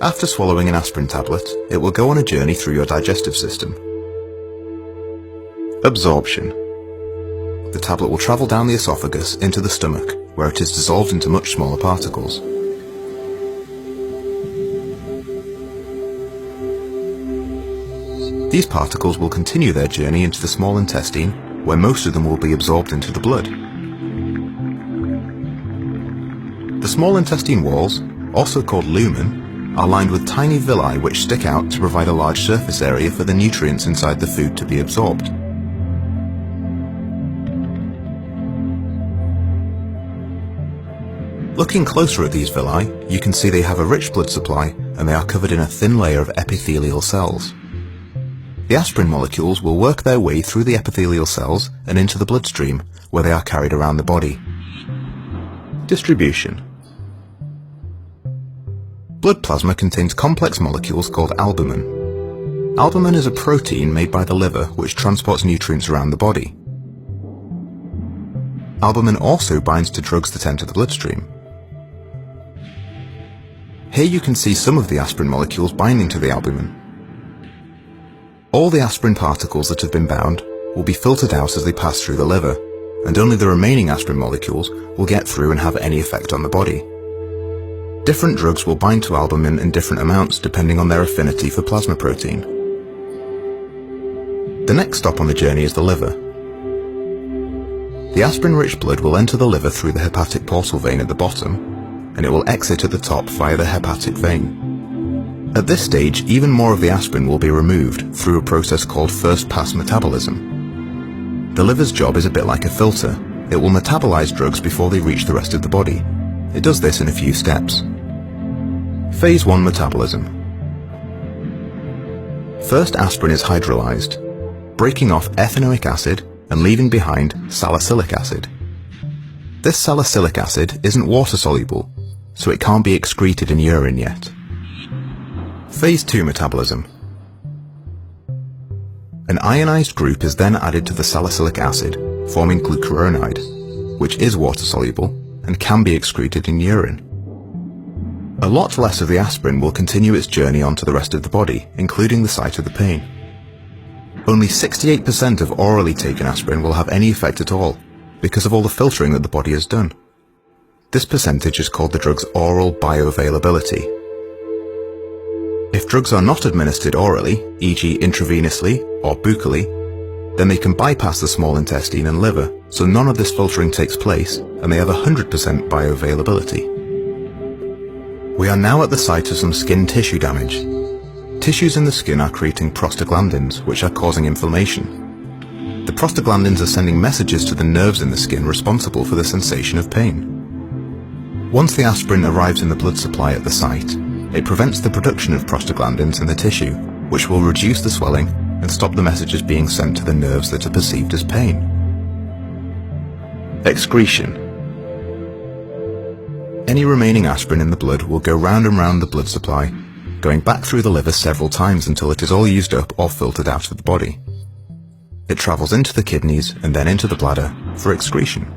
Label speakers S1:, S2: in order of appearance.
S1: After swallowing an aspirin tablet, it will go on a journey through your digestive system. Absorption. The tablet will travel down the esophagus into the stomach, where it is dissolved into much smaller particles. These particles will continue their journey into the small intestine, where most of them will be absorbed into the blood. The small intestine walls, also called lumen, are lined with tiny villi which stick out to provide a large surface area for the nutrients inside the food to be absorbed. Looking closer at these villi, you can see they have a rich blood supply and they are covered in a thin layer of epithelial cells. The aspirin molecules will work their way through the epithelial cells and into the bloodstream, where they are carried around the body. Distribution. Blood plasma contains complex molecules called albumin. Albumin is a protein made by the liver which transports nutrients around the body. Albumin also binds to drugs that enter the bloodstream. Here you can see some of the aspirin molecules binding to the albumin. All the aspirin particles that have been bound will be filtered out as they pass through the liver, and only the remaining aspirin molecules will get through and have any effect on the body. Different drugs will bind to albumin in different amounts depending on their affinity for plasma protein. The next stop on the journey is the liver. The aspirin-rich blood will enter the liver through the hepatic portal vein at the bottom, and it will exit at the top via the hepatic vein. At this stage, even more of the aspirin will be removed through a process called first-pass metabolism. The liver's job is a bit like a filter. It will metabolize drugs before they reach the rest of the body. It does this in a few steps. Phase 1 metabolism. First, aspirin is hydrolyzed, breaking off ethanoic acid and leaving behind salicylic acid. This salicylic acid isn't water-soluble, so it can't be excreted in urine yet. Phase 2 metabolism. An ionized group is then added to the salicylic acid, forming glucuronide, which is water-soluble and can be excreted in urine. A lot less of the aspirin will continue its journey onto the rest of the body, including the site of the pain. Only 68% of orally taken aspirin will have any effect at all, because of all the filtering that the body has done. This percentage is called the drug's oral bioavailability. If drugs are not administered orally, e.g. intravenously or buccally, then they can bypass the small intestine and liver, so none of this filtering takes place, and they have 100% bioavailability. We are now at the site of some skin tissue damage. Tissues in the skin are creating prostaglandins, which are causing inflammation. The prostaglandins are sending messages to the nerves in the skin responsible for the sensation of pain. Once the aspirin arrives in the blood supply at the site, it prevents the production of prostaglandins in the tissue, which will reduce the swelling and stop the messages being sent to the nerves that are perceived as pain. Excretion. Any remaining aspirin in the blood will go round and round the blood supply, going back through the liver several times until it is all used up or filtered out of the body. It travels into the kidneys and then into the bladder for excretion.